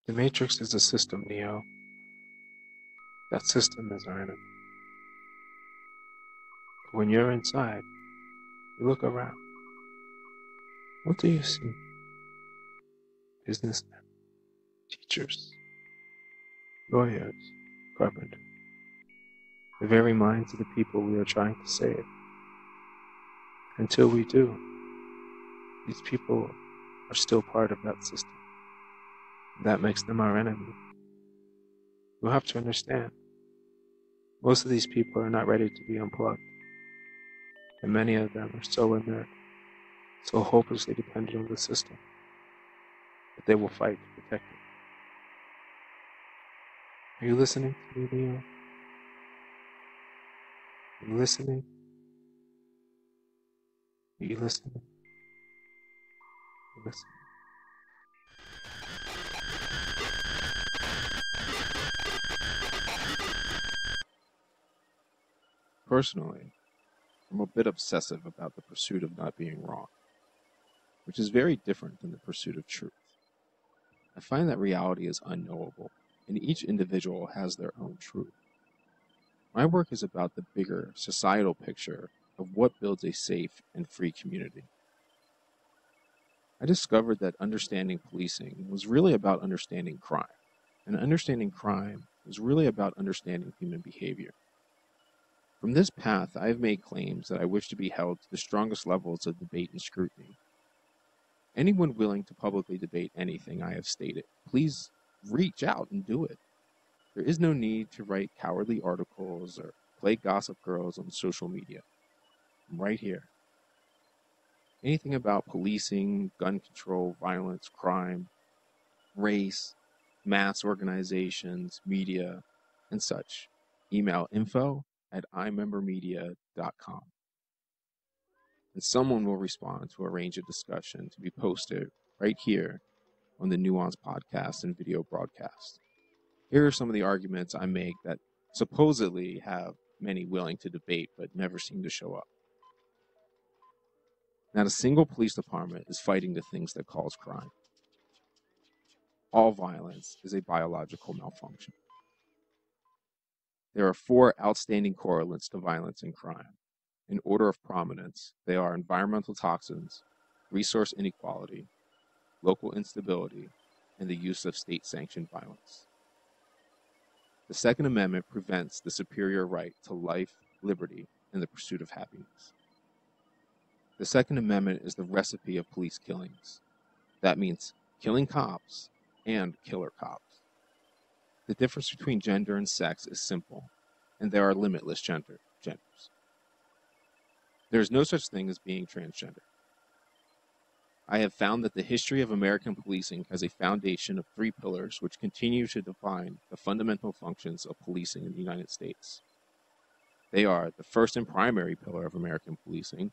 The Matrix is a system, Neo. That system is our enemy. But when you're inside, you look around. What do you see? Businessmen, teachers, lawyers, carpenters. The very minds of the people we are trying to save. Until we do, these people are still part of that system. That makes them our enemy. You have to understand, most of these people are not ready to be unplugged. And many of them are so inert, so hopelessly dependent on the system, that they will fight to protect it. Are you listening to me, Leo? Are you listening? Are you listening? Are you listening? Personally, I'm a bit obsessive about the pursuit of not being wrong, which is very different than the pursuit of truth. I find that reality is unknowable, and each individual has their own truth. My work is about the bigger societal picture of what builds a safe and free community. I discovered that understanding policing was really about understanding crime, and understanding crime was really about understanding human behavior. From this path, I have made claims that I wish to be held to the strongest levels of debate and scrutiny. Anyone willing to publicly debate anything I have stated, please reach out and do it. There is no need to write cowardly articles or play gossip girls on social media. I'm right here. Anything about policing, gun control, violence, crime, race, mass organizations, media, and such, email info@imembermedia.com. And someone will respond to arrange a discussion to be posted right here on the Nuance podcast and video broadcast. Here are some of the arguments I make that supposedly have many willing to debate but never seem to show up. Not a single police department is fighting the things that cause crime. All violence is a biological malfunction. There are 4 outstanding correlates to violence and crime. In order of prominence, they are environmental toxins, resource inequality, local instability, and the use of state-sanctioned violence. The Second Amendment prevents the superior right to life, liberty, and the pursuit of happiness. The Second Amendment is the recipe of police killings. That means killing cops and killer cops. The difference between gender and sex is simple, and there are limitless genders. There is no such thing as being transgender. I have found that the history of American policing has a foundation of 3 pillars which continue to define the fundamental functions of policing in the United States. They are the first and primary pillar of American policing,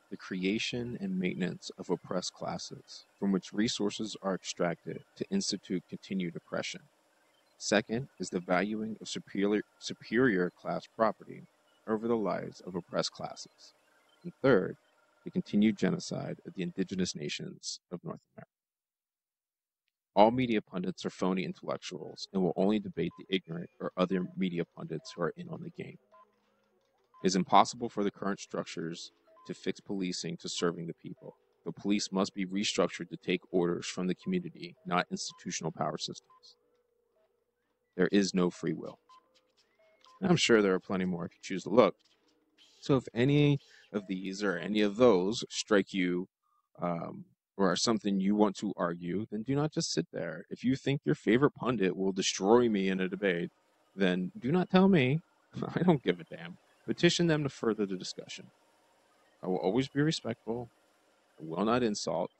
the creation and maintenance of oppressed classes, from which resources are extracted to institute continued oppression. Second is the valuing of superior class property over the lives of oppressed classes. And third, the continued genocide of the indigenous nations of North America. All media pundits are phony intellectuals and will only debate the ignorant or other media pundits who are in on the game. It is impossible for the current structures to fix policing to serving the people. The police must be restructured to take orders from the community, not institutional power systems. There is no free will. And I'm sure there are plenty more if you choose to look. So if any of these or any of those strike you or are something you want to argue, then do not just sit there. If you think your favorite pundit will destroy me in a debate, then do not tell me. I don't give a damn. Petition them to further the discussion. I will always be respectful. I will not insult,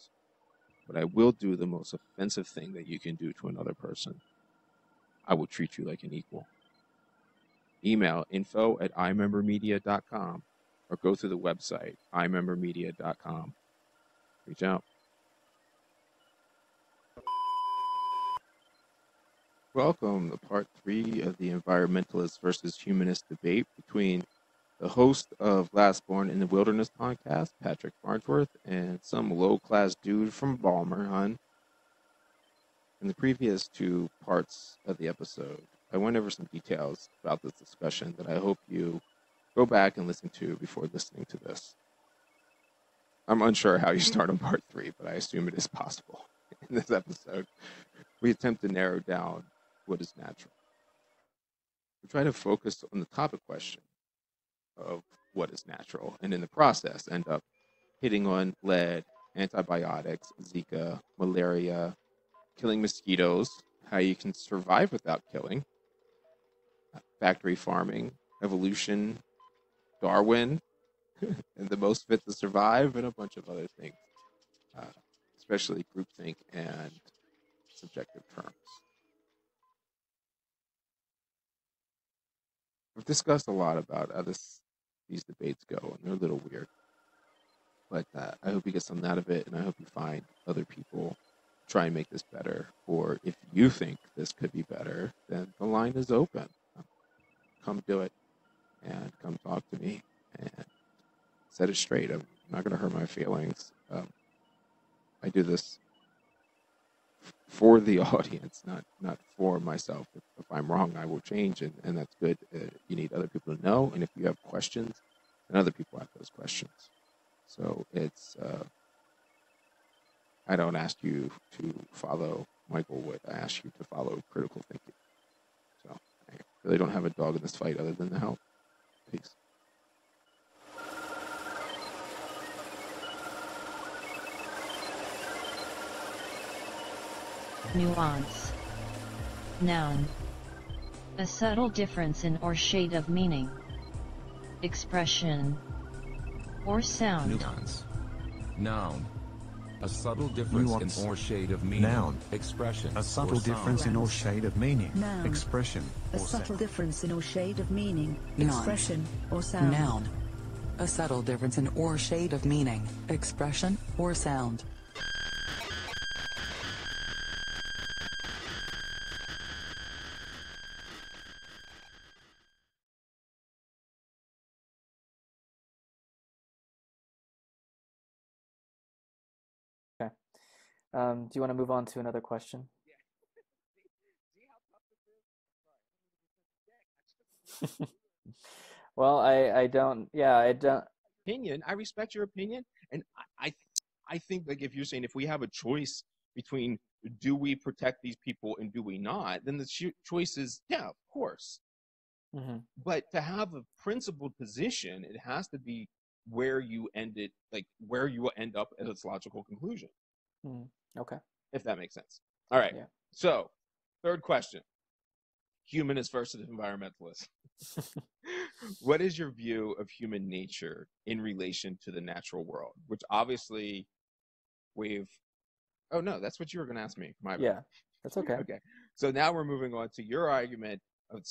but I will do the most offensive thing that you can do to another person. I will treat you like an equal. Email info@imembermedia.com or go to the website imembermedia.com. Reach out. Welcome to part 3 of the Environmentalist versus Humanist debate between the host of Last Born in the Wilderness podcast, Patrick Farnsworth, and some low-class dude from Balmer, hon. In the previous two parts of the episode, I went over some details about this discussion that I hope you go back and listen to before listening to this. I'm unsure how you start on part 3, but I assume it is possible. In this episode, we attempt to narrow down what is natural. We try to focus on the topic question of what is natural, and in the process end up hitting on lead, antibiotics, Zika, malaria, killing mosquitoes, how you can survive without killing, factory farming, evolution, Darwin, and the most fit to survive, and a bunch of other things, uh, especially groupthink and subjective terms. We've discussed a lot about how these debates go, and they're a little weird. But I hope you get something out of it, and I hope you find other people try and make this better. Or if you think this could be better, then the line is open. Come do it, and come talk to me, and set it straight. I'm not going to hurt my feelings. I do this for the audience, not for myself. If I'm wrong, I will change, and that's good. You need other people to know, and if you have questions, then other people have those questions. So it's, I don't ask you to follow Michael Wood. I ask you to follow critical thinking. So I really don't have a dog in this fight other than the help. Peace. Nuance. Noun. A subtle difference in or shade of meaning. Expression. Or sound. Nuance. Noun. A subtle difference Nuance. in or shade of meaning. Noun. Expression. A subtle difference in or shade of meaning. Noun. Expression. A or subtle sound. difference in or shade of meaning, Noun. expression, or sound. Noun. A subtle difference in or shade of meaning, expression, or sound. Okay. Do you want to move on to another question? Well, I don't. Yeah, I don't. Opinion. I respect your opinion, and I think, like, if you're saying if we have a choice between do we protect these people and do we not, then the choice is yeah, of course. Mm-hmm. But to have a principled position, it has to be where you end it, like where you will end up at its logical conclusion. Mm-hmm. Okay. If that makes sense. All right. Yeah. So, third question: humanist versus environmentalist. What is your view of human nature in relation to the natural world? Which obviously we've. Oh no, that's what you were going to ask me. My bad. Yeah, that's okay. Okay. So now we're moving on to your argument.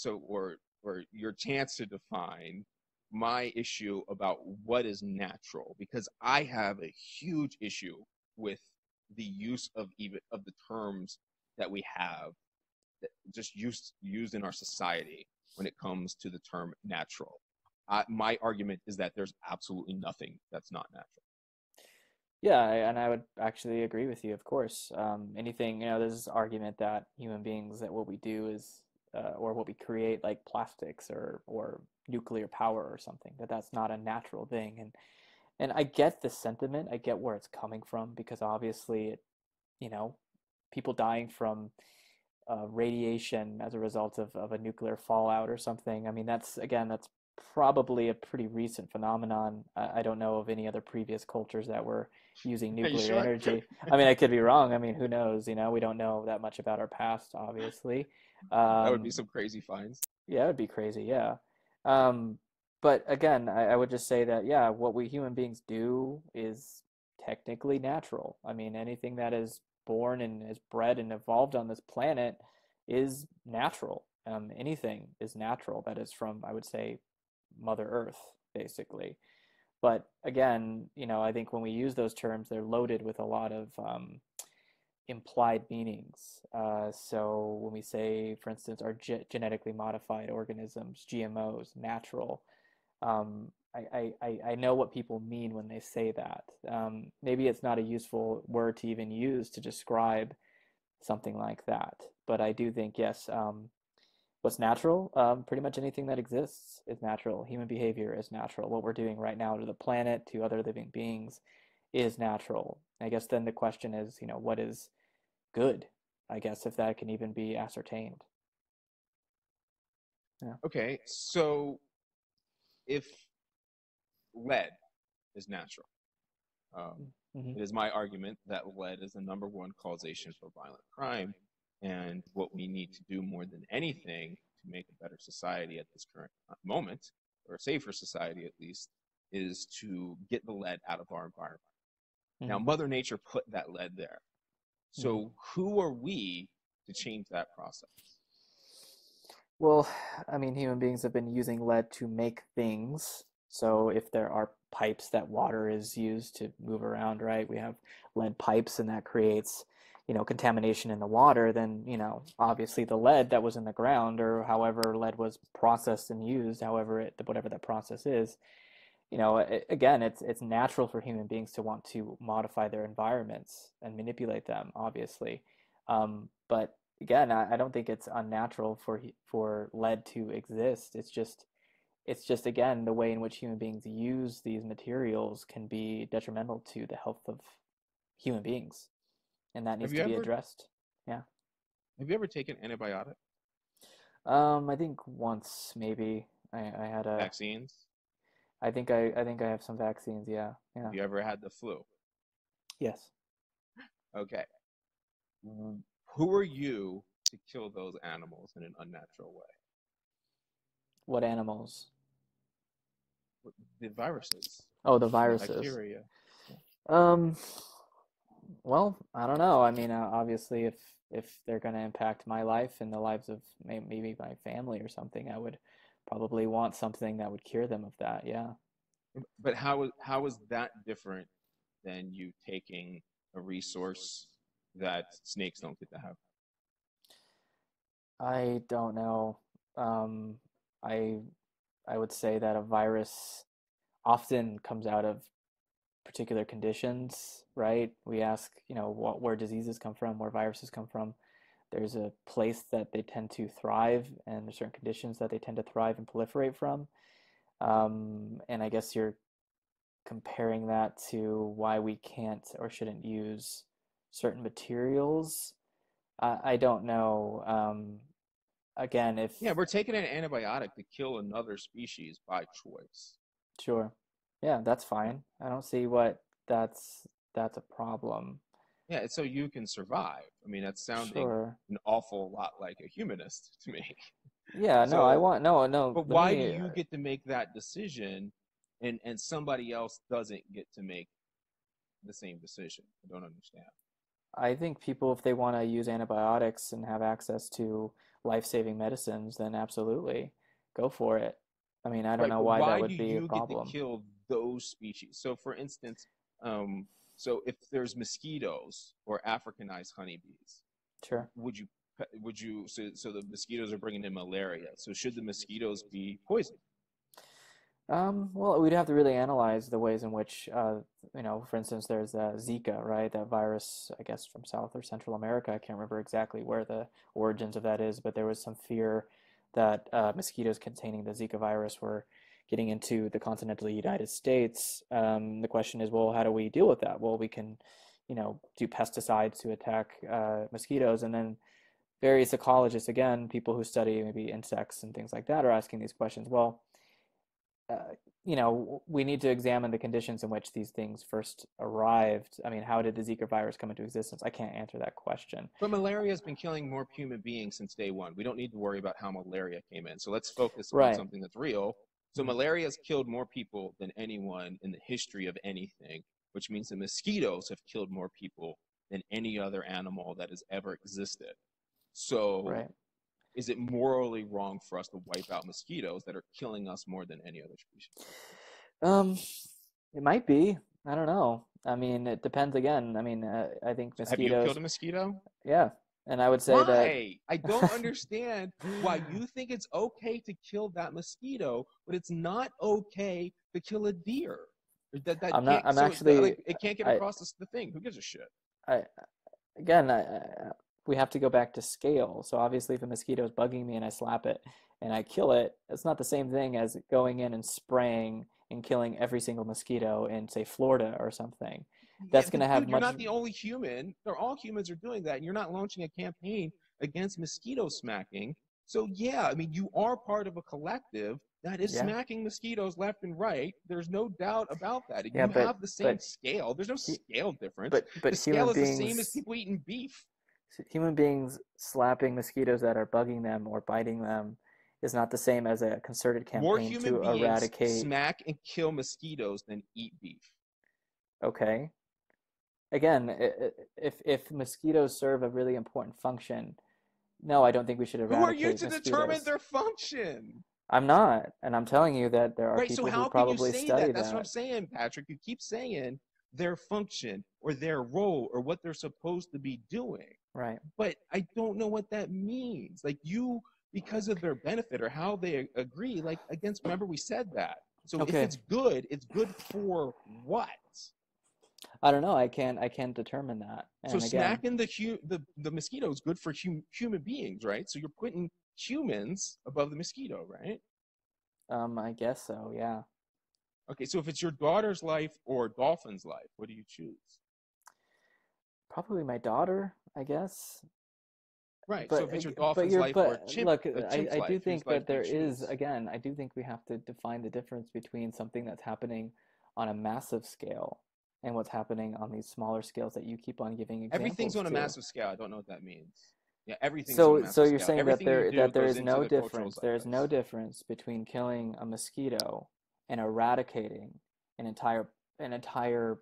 Or your chance to define my issue about what is natural, because I have a huge issue with the use of the terms that we have that just used in our society when it comes to the term natural. My argument is that there's absolutely nothing that's not natural. Yeah, and I would actually agree with you, of course. Anything, there's this argument that human beings, that what we do is, or what we create, like plastics or nuclear power or something, that's not a natural thing. And I get the sentiment, I get where it's coming from, because obviously, people dying from radiation as a result of a nuclear fallout or something. I mean, that's probably a pretty recent phenomenon. I don't know of any other previous cultures that were using nuclear sure? energy. I mean, I could be wrong. I mean, who knows? We don't know that much about our past, obviously. That would be some crazy finds. Yeah, it would be crazy. Yeah. But again, I would just say that, yeah, what we human beings do is technically natural. I mean, anything that is born and is bred and evolved on this planet is natural. Anything is natural that is from, I would say, Mother Earth, basically. But again, I think when we use those terms, they're loaded with a lot of implied meanings. So when we say, for instance, are genetically modified organisms, GMOs, natural, I know what people mean when they say that. Maybe it's not a useful word to even use to describe something like that. But I do think, yes, what's natural, pretty much anything that exists is natural. Human behavior is natural. What we're doing right now to the planet, to other living beings, is natural. I guess then the question is, what is good? I guess if that can even be ascertained. Yeah. Okay, so if lead is natural, it is my argument that lead is the number one causation for violent crime, and what we need to do more than anything to make a better society at this current moment, or a safer society at least, is to get the lead out of our environment. Now, Mother Nature put that lead there. So who are we to change that process? Well, I mean, human beings have been using lead to make things. So if there are pipes that water is used to move around, right? We have lead pipes and that creates, contamination in the water, then, obviously the lead that was in the ground or however lead was processed and used, whatever that process is, again, it's natural for human beings to want to modify their environments and manipulate them, obviously. But again, I don't think it's unnatural for lead to exist. It's just again the way in which human beings use these materials can be detrimental to the health of human beings, and that needs to be addressed. Yeah. Have you ever taken antibiotic? I think once maybe I had a vaccines. I think I have some vaccines. Yeah. Have you ever had the flu? Yes. Okay. Who are you to kill those animals in an unnatural way? What animals? The viruses. Oh, the viruses. Bacteria. Well, I don't know. I mean, obviously, if they're going to impact my life and the lives of maybe my family or something, I would probably want something that would cure them of that. Yeah. But how is that different than you taking a resource that snakes don't get to have? I don't know. I would say that a virus often comes out of particular conditions, right? We ask, where diseases come from, where viruses come from. There's a place that they tend to thrive, and there's certain conditions that they tend to thrive and proliferate from. And I guess you're comparing that to why we can't or shouldn't use certain materials. I don't know. Again, we're taking an antibiotic to kill another species by choice. Sure. Yeah, that's fine. I don't see what that's a problem. Yeah, it's so you can survive. I mean, that's sounding an awful lot like a humanist to me. Yeah, so, no, I want no. But why do you get to make that decision, and somebody else doesn't get to make the same decision? I don't understand. I think people, if they want to use antibiotics and have access to life-saving medicines, then absolutely go for it. I mean, I don't know why that would be a problem. Why do you get to kill those species? So, for instance, so if there's mosquitoes or Africanized honeybees, sure, would you so the mosquitoes are bringing in malaria? So should the mosquitoes be poisoned? Well, we'd have to really analyze the ways in which, for instance, there's Zika, right? That virus, I guess, from South or Central America. I can't remember exactly where the origins of that is, but there was some fear that mosquitoes containing the Zika virus were getting into the continental United States. The question is, well, how do we deal with that? Well, we can, do pesticides to attack mosquitoes, and then various ecologists, again, people who study maybe insects and things like that, are asking these questions. Well, we need to examine the conditions in which these things first arrived. I mean, how did the Zika virus come into existence? I can't answer that question. But malaria has been killing more human beings since day one. We don't need to worry about how malaria came in. So let's focus on something that's real. So malaria has killed more people than anyone in the history of anything, which means the mosquitoes have killed more people than any other animal that has ever existed. So is it morally wrong for us to wipe out mosquitoes that are killing us more than any other species? It might be. I don't know. I mean, it depends again. I mean, I think mosquitoes... Have you killed a mosquito? Yeah. And I would say that... I don't understand why you think it's okay to kill that mosquito, but it's not okay to kill a deer. It can't get across the thing. Who gives a shit? we have to go back to scale. So obviously if a mosquito is bugging me and I slap it and I kill it, it's not the same thing as going in and spraying and killing every single mosquito in, say, Florida or something. That's going to have You're not the only human. All humans are doing that, and you're not launching a campaign against mosquito smacking. So yeah, I mean, you are part of a collective that is smacking mosquitoes left and right. There's no doubt about that. You have the same scale. There's no scale difference. But the scale is the same as people eating beef. Human beings slapping mosquitoes that are bugging them or biting them is not the same as a concerted campaign to eradicate. Smack and kill mosquitoes than eat beef. Okay. Again, if mosquitoes serve a really important function, no, I don't think we should eradicate mosquitoes. Who are you to mosquitoes. Determine their function? I'm not, and I'm telling you that there are people who probably study that. That's what I'm saying, Patrick. You keep saying their function or their role or what they're supposed to be doing. Right. But I don't know what that means. Like you, because of their benefit or how they agree, like against, remember we said that. So if it's good for what? I don't know. I can't determine that. And so smacking the mosquito is good for human beings, right? So you're putting humans above the mosquito, right? I guess so, yeah. Okay, so if it's your daughter's life or dolphin's life, what do you choose? Probably my daughter, I guess. Right. But, so if it's your dolphin's life or chimp, look, I do think that there is, again, I do think we have to define the difference between something that's happening on a massive scale and what's happening on these smaller scales that you keep on giving examples. Everything's on a massive scale. I don't know what that means. Yeah, everything's on a massive scale. So you're saying that there is no difference. There is no difference between killing a mosquito and eradicating an entire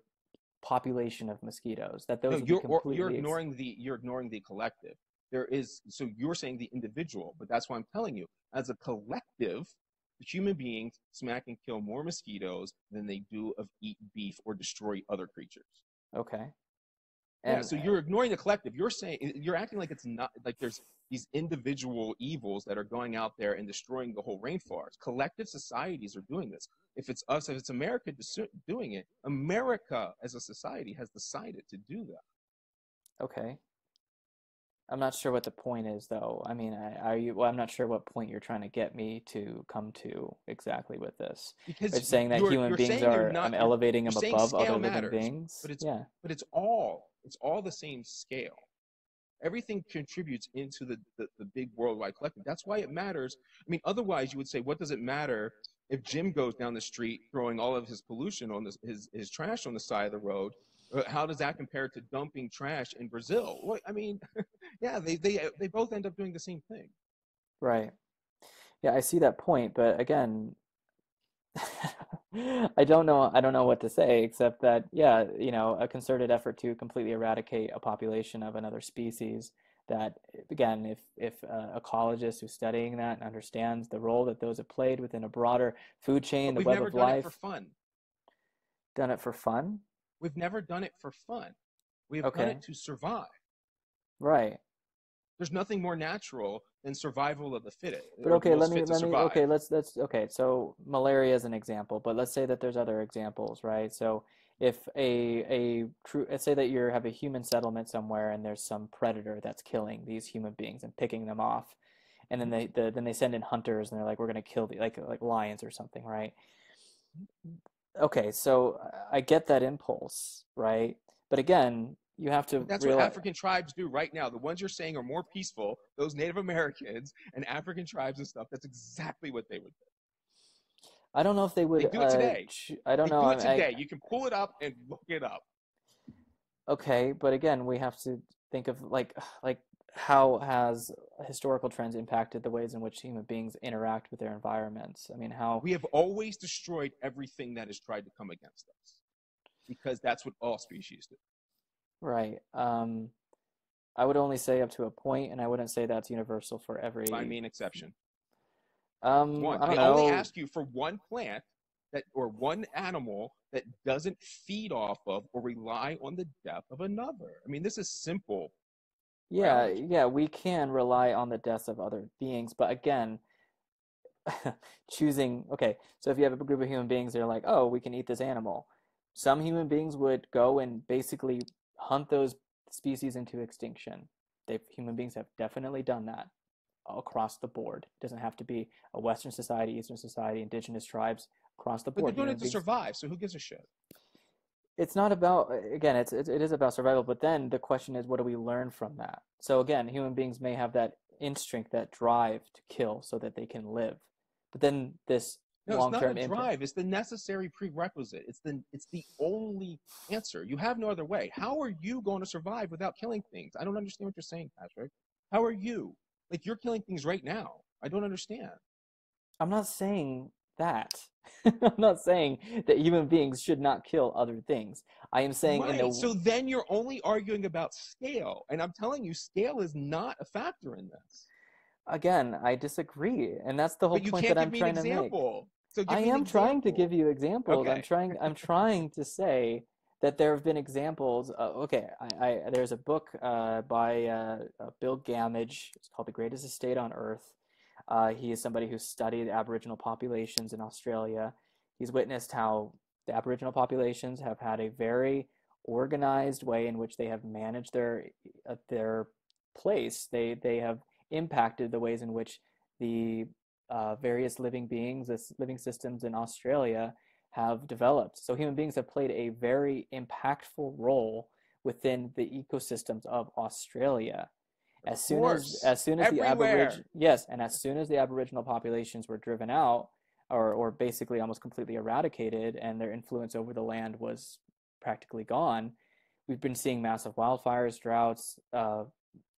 population of mosquitoes. That those you're ignoring the collective. So you're saying the individual, but that's why I'm telling you, as a collective, human beings smack and kill more mosquitoes than they do of eat beef or destroy other creatures. Okay. And so you're ignoring the collective. You're acting like it's not, like there's these individual evils that are going out there and destroying the whole rainforest. Collective societies are doing this. If it's us, if it's America doing it, America as a society has decided to do that. Okay. I'm not sure what the point is, though. I mean, I'm not sure what point you're trying to get me to come to exactly with this. Because you're saying that human beings I'm elevating them above other living beings. But it's all the same scale. Everything contributes into the big worldwide collective. That's why it matters. I mean, otherwise you would say, what does it matter if Jim goes down the street throwing all of his pollution on his trash on the side of the road? How does that compare to dumping trash in Brazil? Well, I mean, yeah, they both end up doing the same thing. Right. Yeah, I see that point, but again, I don't know what to say except that, yeah, a concerted effort to completely eradicate a population of another species that, again, if an ecologist who's studying that and understands the role that those have played within a broader food chain, the web of life. We've never done it for fun. Done it for fun? We've never done it for fun. We have done it to survive. Right. There's nothing more natural than survival of the fittest. But okay, let's so malaria is an example, but let's say that there's other examples, right? So if let's say that you have a human settlement somewhere and there's some predator that's killing these human beings and picking them off, and then they send in hunters and they're like, we're going to kill like lions or something, right? Okay, so I get that impulse, right? But again, you have to That's what African tribes do right now. The ones you're saying are more peaceful, those Native Americans and African tribes and stuff, that's exactly what they would do. I don't know if they would. They do it today. I don't know. They do it today. You can pull it up and look it up. Okay, but again, we have to think of like how has historical trends impacted the ways in which human beings interact with their environments? I mean, how we have always destroyed everything that has tried to come against us, because that's what all species do. Right. I would only say up to a point, and I wouldn't say that's universal for every. Find me an exception. One. I only ask you for one plant or one animal that doesn't feed off of or rely on the death of another. I mean, this is simple. Yeah, we can rely on the deaths of other beings, but again, choosing, okay, so if you have a group of human beings, they're like, oh, we can eat this animal. Some human beings would go and basically hunt those species into extinction. Human beings have definitely done that across the board. It doesn't have to be a Western society, Eastern society, indigenous tribes, across the But board. they're doing it to survive, so who gives a shit? It's not about, again, it is about survival, but then the question is, what do we learn from that? So again, human beings may have that instinct, that drive to kill so that they can live. But then this No, long-term it's not a drive. It's the necessary prerequisite. It's the only answer. You have no other way. How are you going to survive without killing things? I don't understand what you're saying, Patrick. How are you? Like, you're killing things right now. I don't understand. I'm not saying that. I'm not saying that human beings should not kill other things. I am saying right. So then you're only arguing about scale. And I'm telling you, scale is not a factor in this. Again, I disagree. And that's the whole point that I'm trying to make. So I am trying to give you examples. Okay. I'm trying to say that there have been examples. There's a book by Bill Gamage. It's called The Greatest Estate on Earth. He is somebody who studied Aboriginal populations in Australia. He's witnessed how the Aboriginal populations have had a very organized way in which they have managed their place. They have impacted the ways in which the various living beings, living systems in Australia have developed. So human beings have played a very impactful role within the ecosystems of Australia. As soon as the Aboriginal populations were driven out, or basically almost completely eradicated, and their influence over the land was practically gone, we've been seeing massive wildfires, droughts.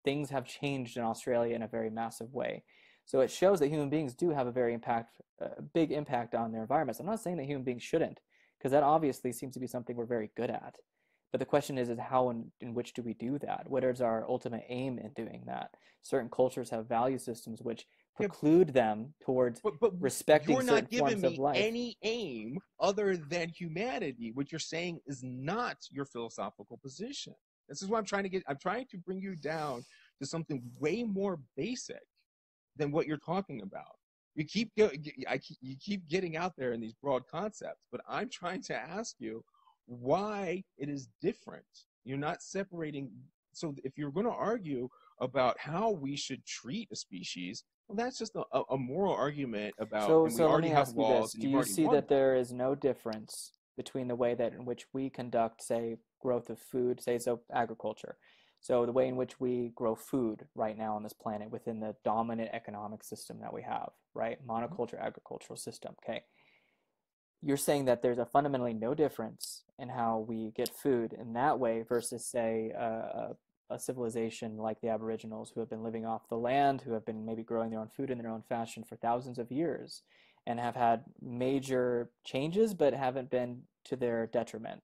Things have changed in Australia in a very massive way. So it shows that human beings do have a very big impact on their environments. I'm not saying that human beings shouldn't, because that obviously seems to be something we're very good at. But the question is how and in which do we do that? What is our ultimate aim in doing that? Certain cultures have value systems which preclude them towards respecting certain forms of life. You're not giving me any aim other than humanity. What you're saying is not your philosophical position. This is what I'm trying to bring you down to something way more basic than what you're talking about. You keep getting out there in these broad concepts, but I'm trying to ask you why it is different. You're not separating. So if you're going to argue about how we should treat a species, well, that's just a moral argument about. So we already let me have ask you laws. this: do you see that there is no difference between the way in which we conduct, say, growth of food, say, so agriculture? So the way in which we grow food right now on this planet within the dominant economic system that we have, right? Monoculture agricultural system. Okay. You're saying that there's a fundamentally no difference in how we get food in that way versus, say, a civilization like the Aboriginals who have been living off the land, who have been maybe growing their own food in their own fashion for thousands of years and have had major changes but haven't been to their detriment.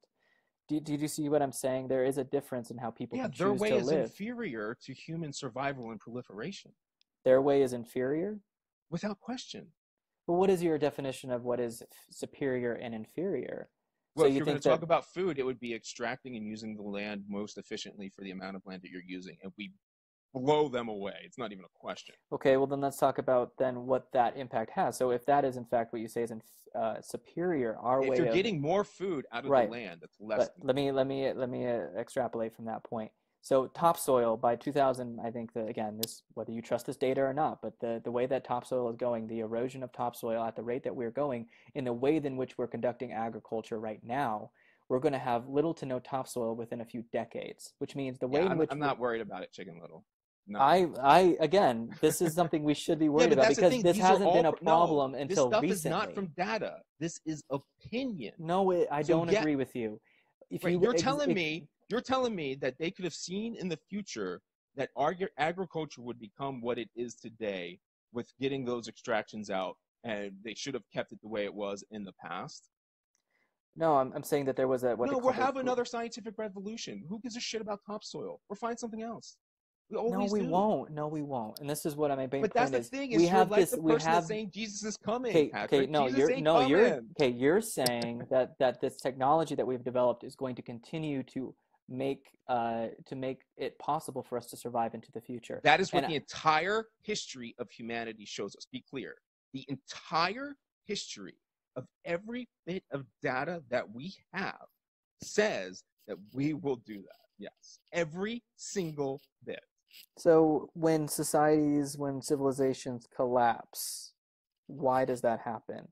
Did you see what I'm saying? There is a difference in how people can choose to live. Their way is inferior to human survival and proliferation. Their way is inferior? Without question. Well, what is your definition of what is superior and inferior? Well, if you're going to talk about food, it would be extracting and using the land most efficiently for the amount of land that you're using, and we blow them away. It's not even a question. Okay, well then let's talk about then what that impact has. So if that is in fact what you say is superior, if you're getting more food out of the land, that's less. Let me extrapolate from that point. So topsoil by 2000, I think that, again, this, whether you trust this data or not, but the way that topsoil is going, the erosion of topsoil at the rate that we're going, in the way in which we're conducting agriculture right now, we're going to have little to no topsoil within a few decades, which means the way in which I'm not worried about it, Chicken Little. No. Again, this is something we should be worried about because this hasn't been a problem until recently. This stuff is not from data. This is opinion. No, I don't agree with you. You're telling me that they could have seen in the future that agriculture would become what it is today with getting those extractions out, and they should have kept it the way it was in the past? No, I'm saying that there was a... we'll have another scientific revolution. Who gives a shit about topsoil? We'll find something else. No, we won't. And this is what I'm saying. But that's the thing. We have like the person that's saying Jesus is coming. Okay, you're saying that this technology that we've developed is going to continue to make it possible for us to survive into the future. That is what the entire history of humanity shows us. Be clear. The entire history of every bit of data that we have says that we will do that. Yes, every single bit. So when civilizations collapse, why does that happen?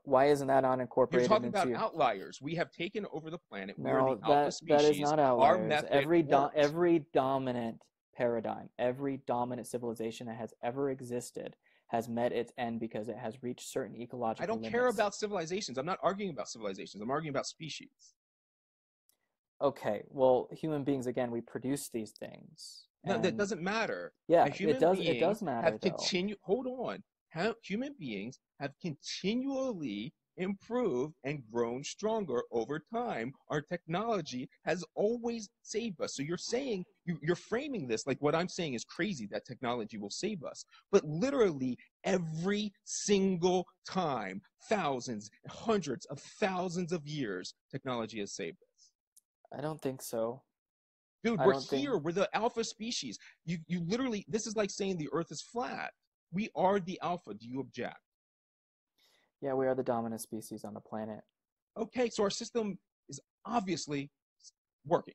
Why isn't that You're unincorporated talking about into? outliers. We have taken over the planet. We are No, the alpha that is species. not Our outliers. method works. Every dominant paradigm, every dominant civilization that has ever existed has met its end because it has reached certain ecological I don't limits. care about civilizations. I'm not arguing about civilizations. I'm arguing about species. Okay, well, human beings, again, we produce these things. No, that doesn't matter. Yeah, Human it does matter, though. Hold on. Human beings have continually improved and grown stronger over time. Our technology has always saved us. So you're saying, you're framing this like what I'm saying is crazy, that technology will save us. But literally every single time, thousands, hundreds of thousands of years, technology has saved us. I don't think so. Dude, we're here. We're the alpha species. You literally, this is like saying the earth is flat. We are the alpha. Do you object? Yeah, we are the dominant species on the planet. Okay, so our system is obviously working.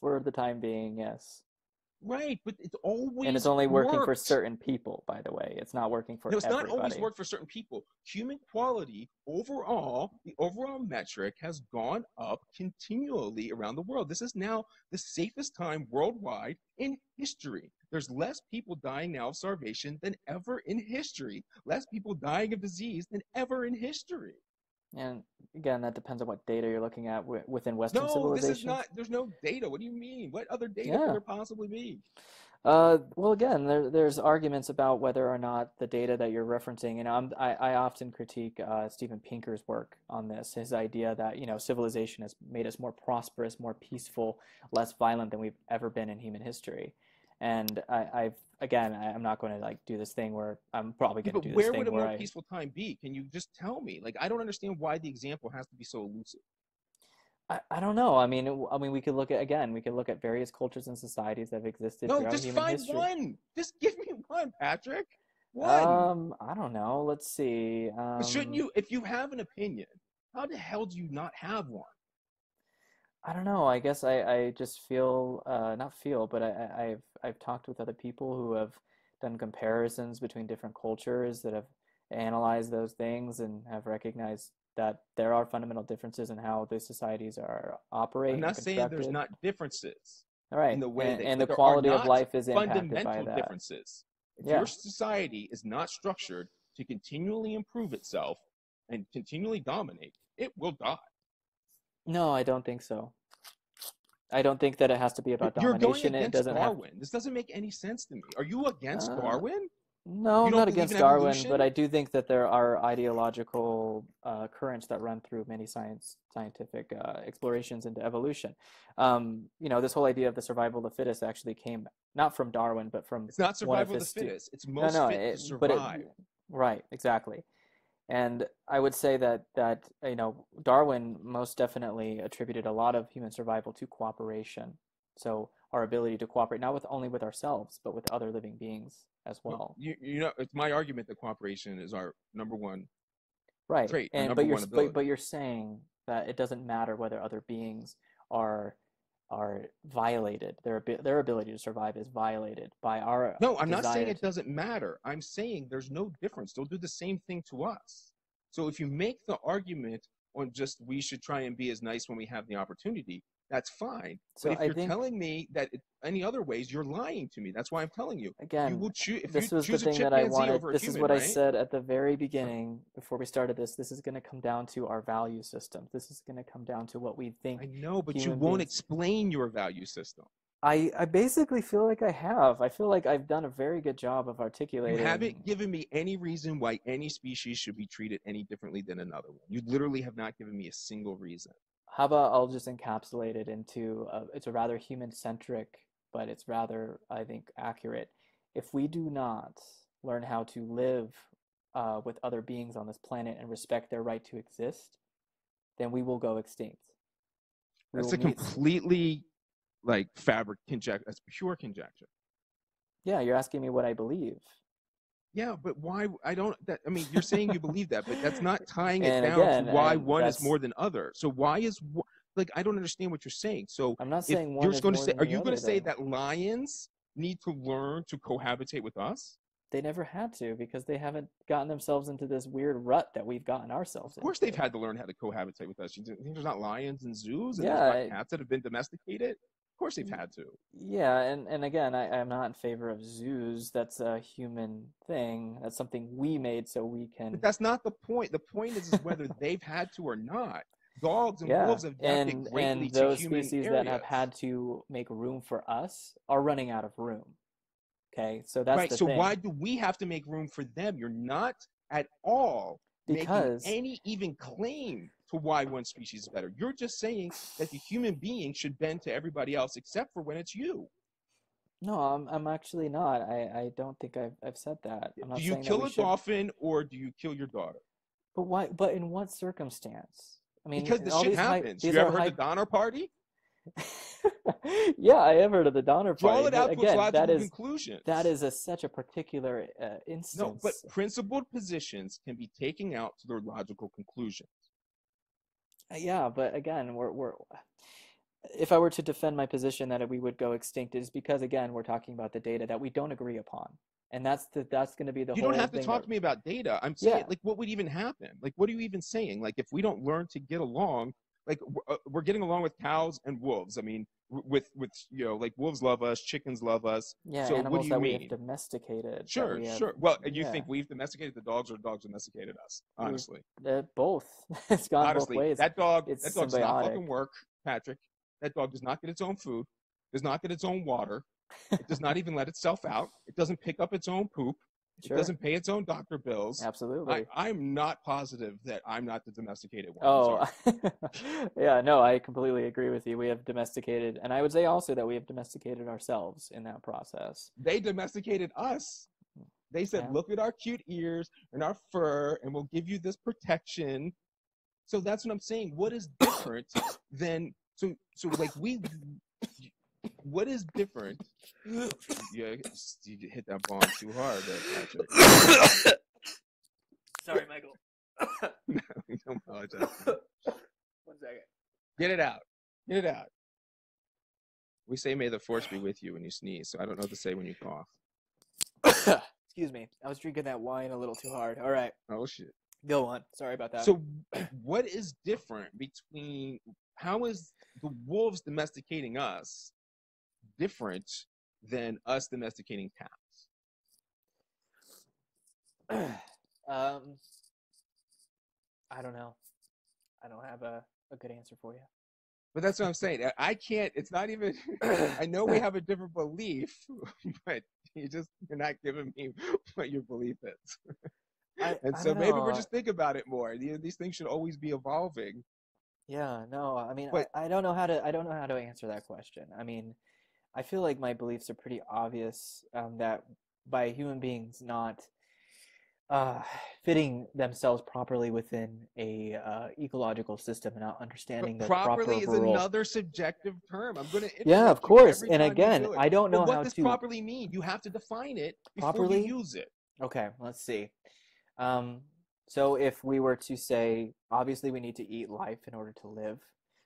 For the time being, yes. Right, but it's always and it's only working worked. for certain people, by the way. It's not working for everybody. No, it's not always worked for certain people. Human quality overall, the overall metric has gone up continually around the world. This is now the safest time worldwide in history. There's less people dying now of starvation than ever in history. Less people dying of disease than ever in history. And again, that depends on what data you're looking at within Western civilization. No, this is not, there's no data. What do you mean? What other data could there possibly be? Well, again, there's arguments about whether or not the data that you're referencing, and I often critique Steven Pinker's work on this, his idea that, civilization has made us more prosperous, more peaceful, less violent than we've ever been in human history. And I'm not going to do this thing where I'm probably going to do this thing where where would a more peaceful time be? Can you just tell me? I don't understand why the example has to be so elusive. I don't know. I mean, we could look at various cultures and societies that have existed throughout human history. No, just find one. Just give me one, Patrick. One. I don't know. Let's see. But shouldn't you, if you have an opinion, how the hell do you not have one? I don't know. I guess I just feel, not feel, but I've talked with other people who have done comparisons between different cultures that have analyzed those things and have recognized that there are fundamental differences in how those societies are operating. I'm not saying there's not differences. All right. In the way and the quality of life is impacted by that. Fundamental differences. If your society is not structured to continually improve itself and continually dominate, it will die. No, I don't think so. I don't think that it has to be about You're domination. Going against it doesn't Darwin. This doesn't make any sense to me. Are you against Darwin? No, I'm not against Darwin, but I do think that there are ideological currents that run through many scientific explorations into evolution. This whole idea of the survival of the fittest actually came not from Darwin, but from it's not survival of the fittest. It's most fit to survive. Right, exactly. And I would say that Darwin most definitely attributed a lot of human survival to cooperation. So our ability to cooperate not only with ourselves, but with other living beings as well. It's my argument that cooperation is our number one trait. But you're saying that it doesn't matter whether other beings are violated. Their ability to survive is violated by our. No, I'm not saying it doesn't matter. I'm saying there's no difference. They'll do the same thing to us. So if you make the argument on just we should try and be as nice when we have the opportunity, that's fine. So but if you're telling me that any other ways, you're lying to me. That's why I'm telling you. Again, you will if this you was the choose thing that I wanted. over This human, is what right? I said at the very beginning before we started this. This is going to come down to our value system. This is going to come down to what we think. I know, but you won't explain your value system. I basically feel like I have. I feel like I've done a very good job of articulating. You haven't given me any reason why any species should be treated any differently than another one. You literally have not given me a single reason. How about I'll just encapsulate it into it's a rather human-centric, but it's rather, I think, accurate. If we do not learn how to live with other beings on this planet and respect their right to exist, then we will go extinct. That's a completely conjecture. That's pure conjecture. Yeah, you're asking me what I believe. Yeah, but why? You're saying you believe that, but that's not tying it down to why one is more than other. So why is I don't understand what you're saying. So I'm not saying one is more than the other. Are you going to say that lions need to learn to cohabitate with us? They never had to, because they haven't gotten themselves into this weird rut that we've gotten ourselves into. Of course they've had to learn how to cohabitate with us. You think there's not lions in zoos and Yeah, there's not cats that have been domesticated? Of course they've had to. Yeah, and again, I'm not in favor of zoos. That's a human thing. That's something we made so we can. But that's not the point. The point is whether they've had to or not. Dogs and wolves have adapted greatly and to those human species areas. that have had to make room for us are running out of room. Okay, so that's right. the So thing. why do we have to make room for them? You're not at all making any even claim to why one species is better. You're just saying that the human being should bend to everybody else except for when it's you. No, I'm actually not. I don't think I've said that. I'm not do you saying kill that a dolphin or do you kill your daughter? But why? But in what circumstance? I mean, because the shit happens. You ever heard the Donner Party? Yeah, I have heard of the Donner Party. Draw it out to its logical conclusions. That is such a particular instance. No, but principled positions can be taken out to their logical conclusions. Yeah, but again, we're if I were to defend my position that we would go extinct, is because again we're talking about the data that we don't agree upon, and that's going to be the. You whole don't have to thing talk that... to me about data. I'm saying, like, what would even happen? Like, what are you even saying? Like, if we don't learn to get along, like, we're getting along with cows and wolves. I mean, with you know, like, wolves love us, chickens love us. Yeah, so animals what do you that mean? we have domesticated. Sure, sure. Well, you think we've domesticated the dogs, or the dogs domesticated us? Honestly, both. It's gone honestly, both ways. That dog does not fucking work, Patrick. That dog does not get its own food, does not get its own water. It does not even let itself out. It doesn't pick up its own poop. Sure. It doesn't pay its own doctor bills. Absolutely. I'm not positive that I'm not the domesticated one. Oh, yeah, no, I completely agree with you. We have domesticated, and I would say also that we have domesticated ourselves in that process. They domesticated us. They said, look at our cute ears and our fur, and we'll give you this protection. So that's what I'm saying. What is different than, so like what is different? Yeah, you hit that bomb too hard there, Patrick. Sorry, Michael. No, don't apologize. 1 second. Get it out. Get it out. We say may the force be with you when you sneeze, so I don't know what to say when you cough. Excuse me. I was drinking that wine a little too hard. All right. Oh, shit. Go on. Sorry about that. So what is different between, how is the wolves domesticating us different than us domesticating cats? I don't know. I don't have a good answer for you. But that's what I'm saying. I can't, it's not even, I know we have a different belief, but you're not giving me what your belief is. So maybe we're just thinking about it more. These things should always be evolving. Yeah, no, I mean, I don't know how to answer that question. I mean, I feel like my beliefs are pretty obvious, that by human beings not fitting themselves properly within a ecological system and not understanding the proper properly is rules. Another subjective term. I'm going to yeah, of course. And again, I don't know what how does to properly mean. You have to define it before properly you use it. Okay, let's see. So if we were to say, obviously we need to eat life in order to live.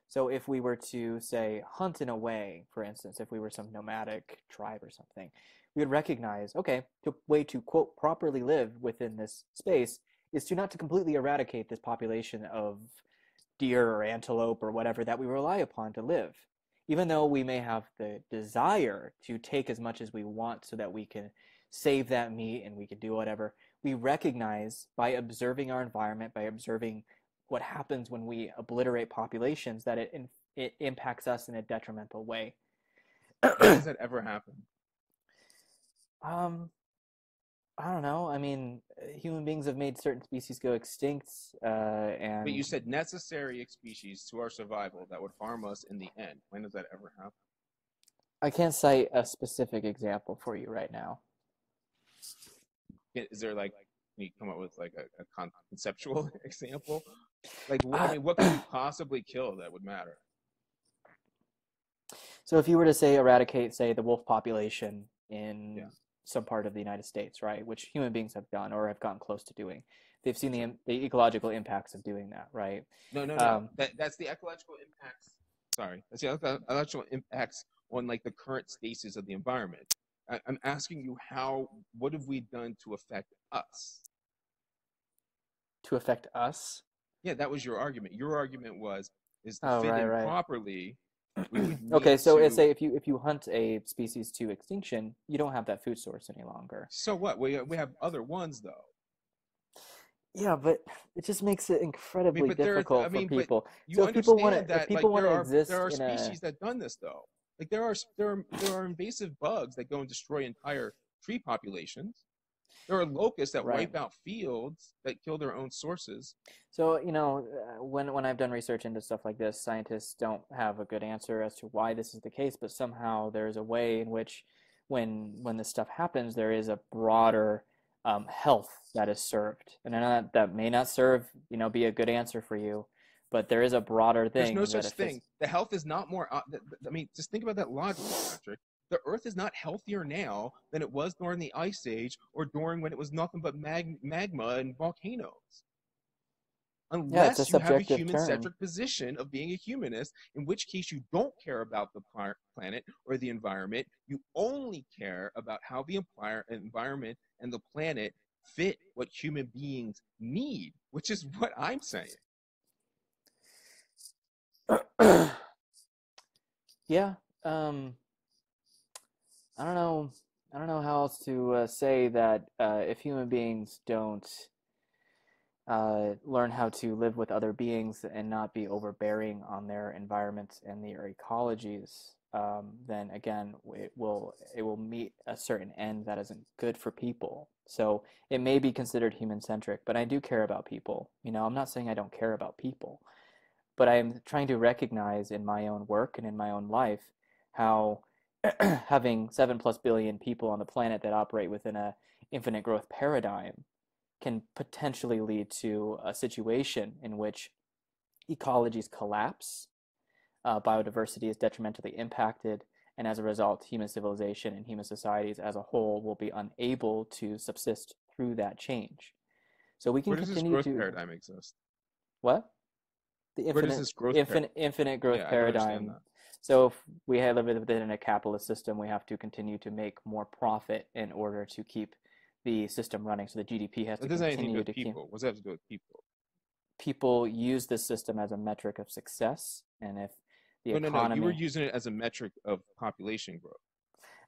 So if we were to say hunt in a way, for instance, if we were some nomadic tribe or something, we would recognize, okay, the way to, quote, properly live within this space is to not to completely eradicate this population of deer or antelope or whatever that we rely upon to live. Even though we may have the desire to take as much as we want so that we can save that meat and we can do whatever, we recognize by observing our environment, by observing what happens when we obliterate populations, that it impacts us in a detrimental way. Does that ever happen? I don't know. I mean, human beings have made certain species go extinct, and... But you said necessary species to our survival that would harm us in the end. When does that ever happen? I can't cite a specific example for you right now. Is there, like, can you come up with, like, a conceptual example? Like, I mean, what could you possibly kill that would matter? So if you were to say eradicate, say, the wolf population in some part of the United States, right, which human beings have done or have gotten close to doing, they've seen the ecological impacts of doing that, right? No. That's the ecological impacts. Sorry, that's the ecological impacts on, like, the current stasis of the environment. I'm asking you what have we done to affect us? To affect us? Yeah, that was your argument. Your argument is to Oh, fit in right. properly, we would Okay, need so to. say if you hunt a species to extinction, you don't have that food source any longer. So what? We have other ones though. Yeah, but it just makes it incredibly difficult for people. But you So if people want understand to, if that people want to exist there are in a, species that done this though. Like there are invasive bugs that go and destroy entire tree populations. There are locusts that Right. wipe out fields that kill their own sources. So, when I've done research into stuff like this, scientists don't have a good answer as to why this is the case, but somehow there's a way in which when this stuff happens, there is a broader health that is served. And I know that may not serve, be a good answer for you, but there is a broader There's thing. no such thing. The health is not more. Just think about that logically, Patrick. The Earth is not healthier now than it was during the Ice Age or during when it was nothing but magma and volcanoes. Unless you have a human-centric position of being a humanist, in which case you don't care about the planet or the environment. You only care about how the environment and the planet fit what human beings need, which is what I'm saying. Yeah. I don't know how else to say that if human beings don't learn how to live with other beings and not be overbearing on their environments and their ecologies, then again it will meet a certain end that isn't good for people. So it may be considered human-centric, but I do care about people. I'm not saying I don't care about people, but I'm trying to recognize in my own work and in my own life how having 7+ billion people on the planet that operate within a infinite growth paradigm can potentially lead to a situation in which ecologies collapse, biodiversity is detrimentally impacted, and as a result, human civilization and human societies as a whole will be unable to subsist through that change. So we can Where does continue this growth paradigm exist? What? The Where does this growth infinite growth paradigm. So if we live within a capitalist system, we have to continue to make more profit in order to keep the system running. So the GDP has to continue to keep. What does that have to do with people? People use this system as a metric of success, and if the economy. No, you were using it as a metric of population growth.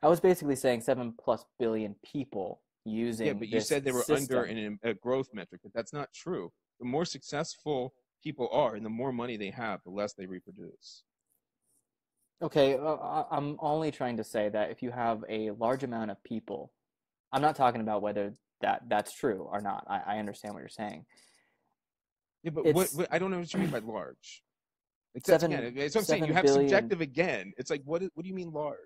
I was basically saying 7+ billion people using. Yeah, but you said they were system. under a growth metric, but that's not true. The more successful people are, and the more money they have, the less they reproduce. Okay, I'm only trying to say that if you have a large amount of people, I'm not talking about whether that's true or not. I understand what you're saying. Yeah, but what I don't know what you mean by large. It's what I'm saying. You have billion, subjective again. It's like what do you mean large?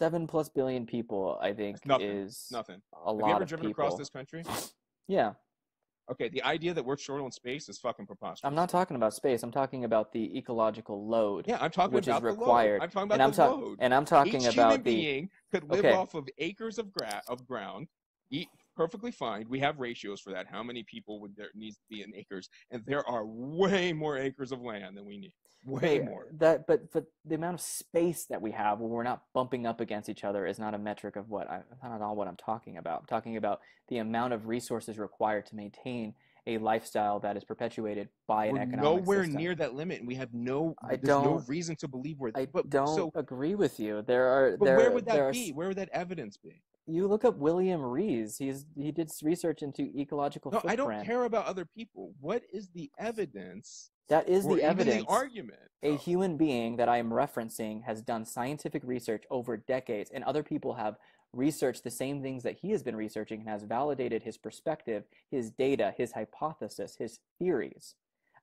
7+ billion people, I think, is nothing. A lot of people. Have you ever driven across this country? Yeah. Okay, the idea that we're short on space is fucking preposterous. I'm not talking about space. I'm talking about the ecological load. Yeah, I'm talking which about is required. The load. I'm talking about the load. And I'm talking Each about human being could live off of acres of ground, eat perfectly fine. We have ratios for that. How many people there needs to be in acres? And there are way more acres of land than we need. Way more. But the amount of space that we have when we're not bumping up against each other is not a metric of not at all what I'm talking about. I'm talking about the amount of resources required to maintain a lifestyle that is perpetuated by an economic nowhere system. near that limit, and we have no reason to believe we're there. I don't agree with you. Where would that be? Where would that evidence be? You look up William Reid. He did research into ecological footprint. I don't care about other people. What is the evidence? That is the evidence. Even the argument. A human being that I am referencing has done scientific research over decades, and other people have researched the same things that he has been researching and has validated his perspective, his data, his hypothesis, his theories.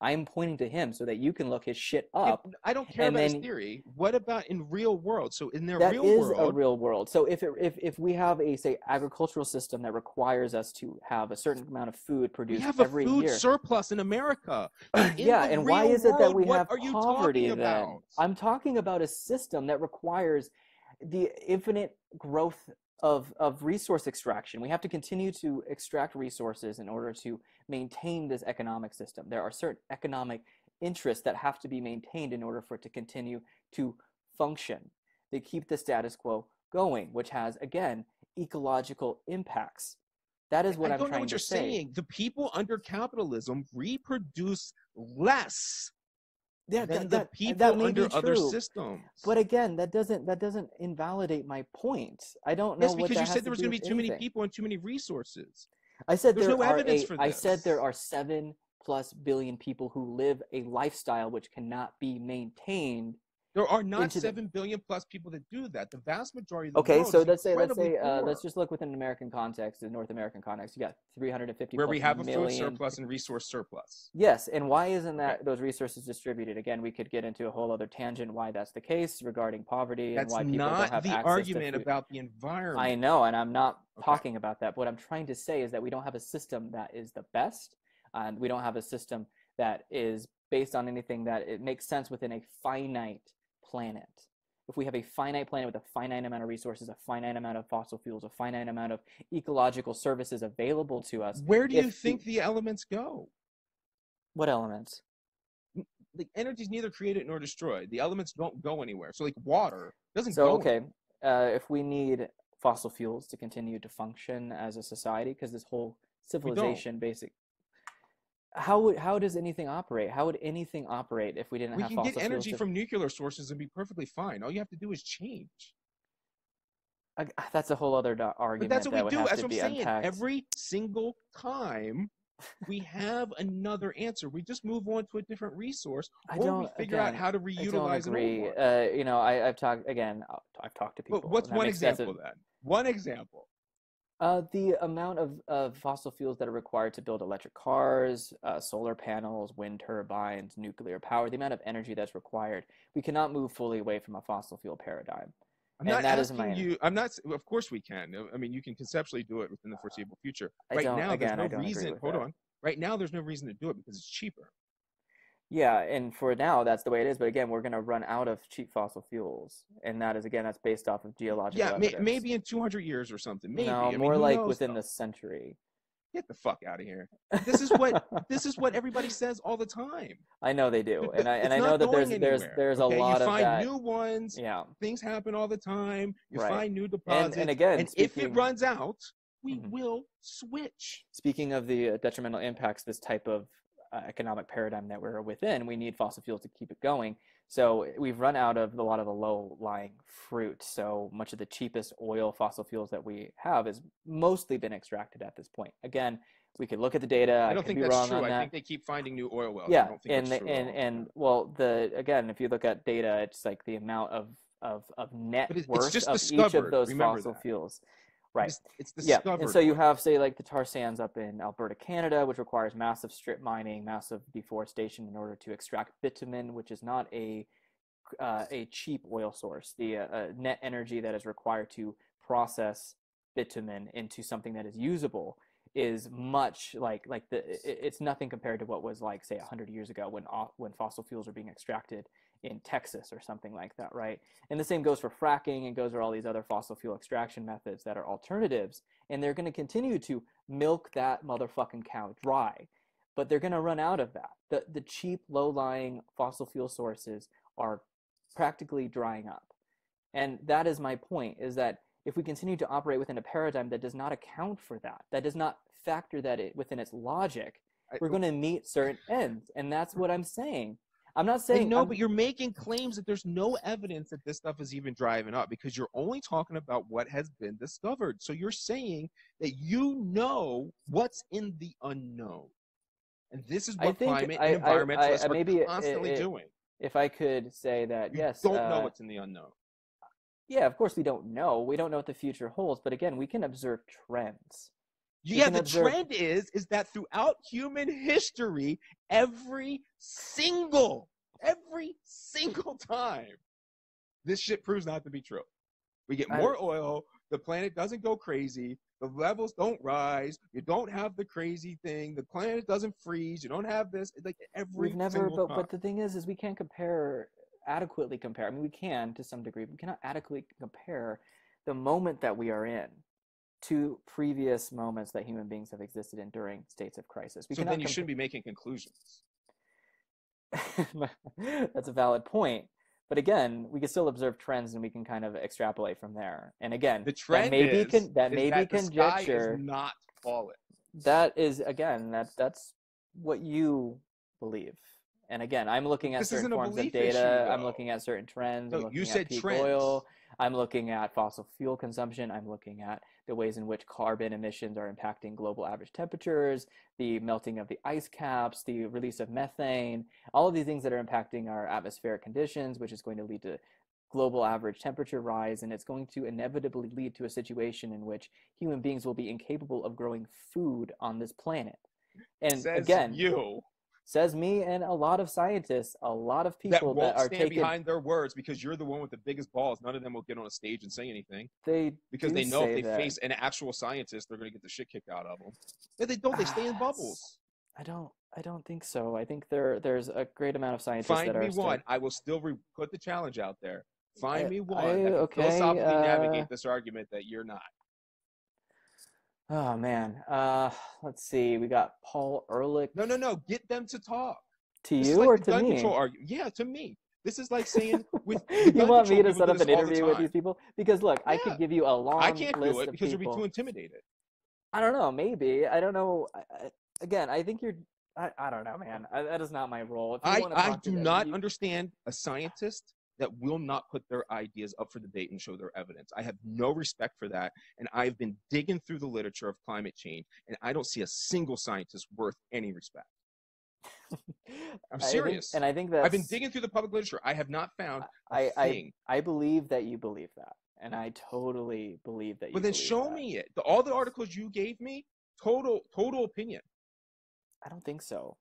I am pointing to him so that you can look his shit up. I don't care about his theory. What about in real world? So in their real world, that is a real world. So if we have a agricultural system that requires us to have a certain amount of food produced every year, we have a food surplus in America. Yeah, and why is it that we have poverty then? I'm talking about a system that requires the infinite growth of resource extraction. We have to continue to extract resources in order to maintain this economic system. There are certain economic interests that have to be maintained in order for it to continue to function. They keep the status quo going, which has, again, ecological impacts. That is what I I'm don't know trying what to you're say. saying. The people under capitalism reproduce less than the people that may under be other true. systems. But again, that doesn't invalidate my point. I don't know Yes, what because that you has said there was do going to with be too many anything. people and too many resources. I said There's there no are evidence for I this. said there are 7+ billion people who live a lifestyle which cannot be maintained. There are not into the- 7 billion plus people that do that. The vast majority of the Okay, world so is let's incredibly poor. let's just look within American context, the North American context. You got 350 where we have a million food surplus and resource surplus. Yes, and why isn't that those resources distributed? Again, we could get into a whole other tangent why that's the case regarding poverty and That's why people don't not have the access argument to food. about the environment. I know, and I'm not talking about that. What I'm trying to say is that we don't have a system that is the best, and we don't have a system that is based on anything that it makes sense within a finite planet. If we have a finite planet with a finite amount of resources, a finite amount of fossil fuels, a finite amount of ecological services available to us. Where do you think the elements go? What elements? The energy is neither created nor destroyed. The elements don't go anywhere. So like water doesn't So, go okay, if we need fossil fuels to continue to function as a society, because this whole civilization how does anything operate? How would anything operate if we didn't have fossil fuels? We can get energy from nuclear sources and be perfectly fine. All you have to do is change. That's a whole other argument. But that's what we do. That's what I'm saying. Unpacked. Every single time we have another answer. We just move on to a different resource, or we figure out how to reutilize an old one. You know, I've talked to people. But what's one example then? One example. The amount of fossil fuels that are required to build electric cars, solar panels, wind turbines, nuclear power, the amount of energy that's required, we cannot move fully away from a fossil fuel paradigm. I'm not asking you. I'm not. Of course we can. I mean, you can conceptually do it within the foreseeable future. Right now, there's no reason. Hold on. Right now, there's no reason to do it because it's cheaper. Yeah, and for now, that's the way it is. But again, we're going to run out of cheap fossil fuels, and that's based off of geological evidence. Yeah, maybe in 200 years or something. Maybe. No, more like within the century. Get the fuck out of here. This is what everybody says all the time. I know they do, and I know that there's a lot of that. You find new ones. Yeah, things happen all the time. You find new deposits, and again, if it runs out, we will switch. Speaking of the detrimental impacts, this type of economic paradigm that we're within, we need fossil fuels to keep it going. So we've run out of a lot of the low-lying fruit. So much of the cheapest oil fossil fuels that we have has mostly been extracted at this point. Again, we could look at the data. I don't think that's true. I think they keep finding new oil wells. Yeah, I don't think well, if you look at data, it's like the amount of net worth of each of those fossil fuels. Right. It's discovered. Yeah. And so you have, say, like the tar sands up in Alberta, Canada, which requires massive strip mining, massive deforestation in order to extract bitumen, which is not a cheap oil source. The net energy that is required to process bitumen into something that is usable is much it's nothing compared to what was like, say, 100 years ago when fossil fuels are being extracted in Texas or something like that, right? And the same goes for fracking and goes for all these other fossil fuel extraction methods that are alternatives, and they're going to continue to milk that motherfucking cow dry, but they're going to run out of that. The cheap, low-lying fossil fuel sources are practically drying up, and that is my point, is that if we continue to operate within a paradigm that does not account for that does not factor that within its logic, we're going to meet certain ends, and that's what I'm saying. I'm not saying no, but you're making claims that there's no evidence that this stuff is even driving up because you're only talking about what has been discovered. So you're saying that you know what's in the unknown. And this is what climate and environmentalists are constantly doing. If I could say that, yes. You don't know what's in the unknown. Yeah, of course we don't know. We don't know what the future holds. But again, we can observe trends. Trend is that throughout human history, every single time, this shit proves not to be true. We get more oil, the planet doesn't go crazy, the levels don't rise, you don't have the crazy thing, the planet doesn't freeze, you don't have this. Like but the thing is we can't adequately compare. I mean, we can to some degree, but we cannot adequately compare the moment that we are in to previous moments that human beings have existed in during states of crisis. So then you shouldn't be making conclusions. That's a valid point. But again, we can still observe trends and we can kind of extrapolate from there. And again, The trend that may be the sky is conjecture. not falling. That is, again, that's what you believe. And again, I'm looking at This certain isn't a forms of belief data. issue, I'm though. looking at certain trends. No, I'm looking you at said peak trends. oil. I'm looking at fossil fuel consumption. I'm looking at the ways in which carbon emissions are impacting global average temperatures, the melting of the ice caps, the release of methane, all of these things that are impacting our atmospheric conditions, which is going to lead to global average temperature rise, and it's going to inevitably lead to a situation in which human beings will be incapable of growing food on this planet. And Says again, you. Says me and a lot of scientists, a lot of people that won't are stand taking behind their words because you're the one with the biggest balls. None of them will get on a stage and say anything because do they know if say they that. face an actual scientist, they're going to get the shit kicked out of them. If they don't, they stay in bubbles. I don't think so. I think there's a great amount of scientists Find that are me one. I will still put the challenge out there. Find me one that can okay, philosophically navigate this argument that you're not. Oh man. Let's see. We got Paul Ehrlich. No. Get them to talk. To This you is like or the to gun me? control argument. Yeah, to me. This is like saying with the you gun want me control to people set do up this an all the interview with time. these people? Because look, I could give you a long I can't list do it of because people. you'll be too intimidated. I don't know. Maybe. I don't know. Again, I think you're. I don't know, man. That is not my role. If you want to I talk do to them, not understand a scientist that will not put their ideas up for debate and show their evidence. I have no respect for that. And I've been digging through the literature of climate change, and I don't see a single scientist worth any respect. I'm serious. I think that I've been digging through the public literature. I have not found a thing. I believe that you believe that. And I totally believe that you But then believe show that. me it. All the articles you gave me, total opinion. I don't think so.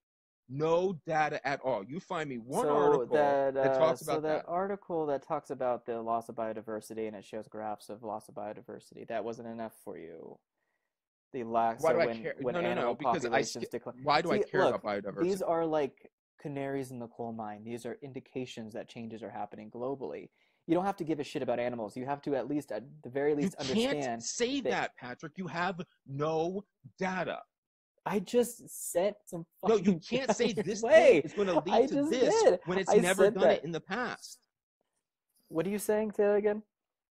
No data at all. You find me one article that talks about that article that talks about the loss of biodiversity and it shows graphs of loss of biodiversity. That wasn't enough for you. The lack. Why so do when, I care? when No, animal because populations decline. Why do I care look, about biodiversity? These are like canaries in the coal mine. These are indications that changes are happening globally. You don't have to give a shit about animals. You have to at the very least understand. You can't say that, Patrick. You have no data. I just sent some. No, you can't say this way. thing is going to lead to this when it's never done it in the past. What are you saying? Say that again.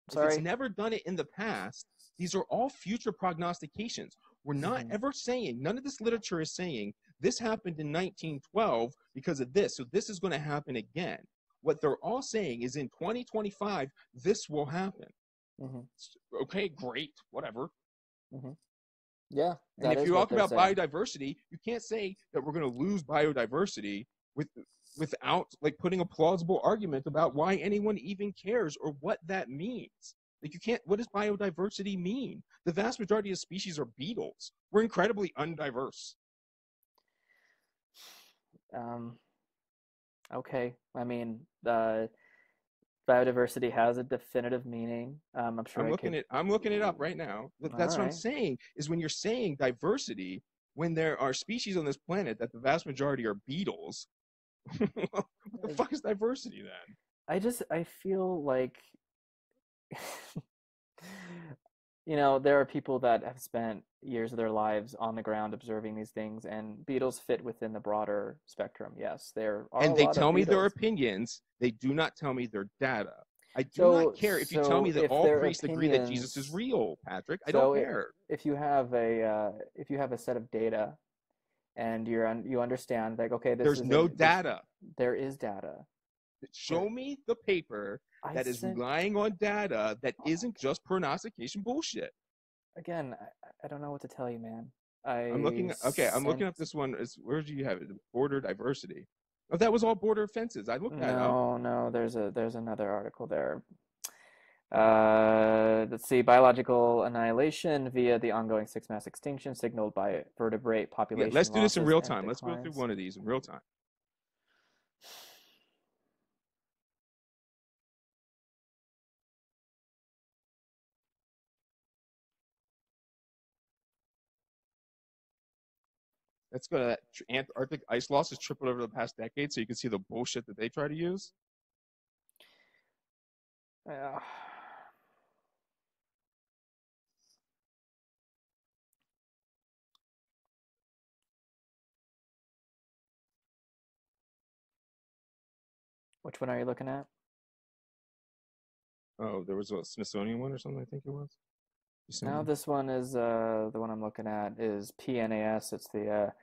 Sorry. If it's never done it in the past, these are all future prognostications. We're not ever saying, none of this literature is saying this happened in 1912 because of this, so this is going to happen again. What they're all saying is in 2025, this will happen. Okay, great, whatever. Yeah. And if you talk about biodiversity, you can't say that we're going to lose biodiversity without like putting a plausible argument about why anyone even cares or what that means. Like you can't. What does biodiversity mean? The vast majority of species are beetles. We're incredibly undiverse. Okay. I mean, biodiversity has a definitive meaning. I'm sure I'm looking it up right now. That's what I'm saying. Is when you're saying diversity, when there are species on this planet that the vast majority are beetles, what the fuck is diversity then? I feel like, there are people that have spent years of their lives on the ground observing these things, and beetles fit within the broader spectrum. Yes, there are. And they tell me their opinions. They do not tell me their data. I do not care if you tell me that all priests agree that Jesus is real, Patrick. I don't care. If you have a set of data, and you understand, like, okay, there's no data. There is data. Show me the paper that is relying on data that isn't just prognostication bullshit. Again, I don't know what to tell you, man. I'm looking up this one. Where do you have it? Border diversity. Oh, that was all border fences. I looked that up. No, there's another article there. Let's see. Biological annihilation via the ongoing sixth mass extinction signaled by vertebrate population. Let's do this in real time. Let's go through one of these in real time. Let's go to that. Antarctic ice loss has tripled over the past decade, so you can see the bullshit that they try to use. Yeah. Which one are you looking at? Oh, there was a Smithsonian one or something, I think it was. Now this one is the one I'm looking at is PNAS. It's the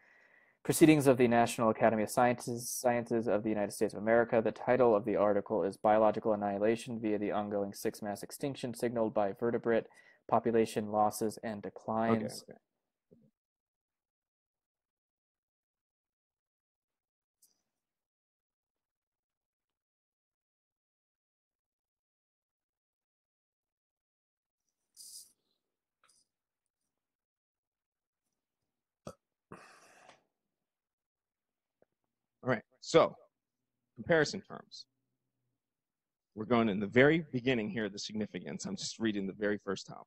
Proceedings of the National Academy of Sciences of the United States of America. The title of the article is Biological Annihilation via the Ongoing Sixth Mass Extinction Signaled by Vertebrate Population Losses and Declines. Okay. All right, so comparison terms. We're going in the very beginning here, the significance. I'm just reading the very first time.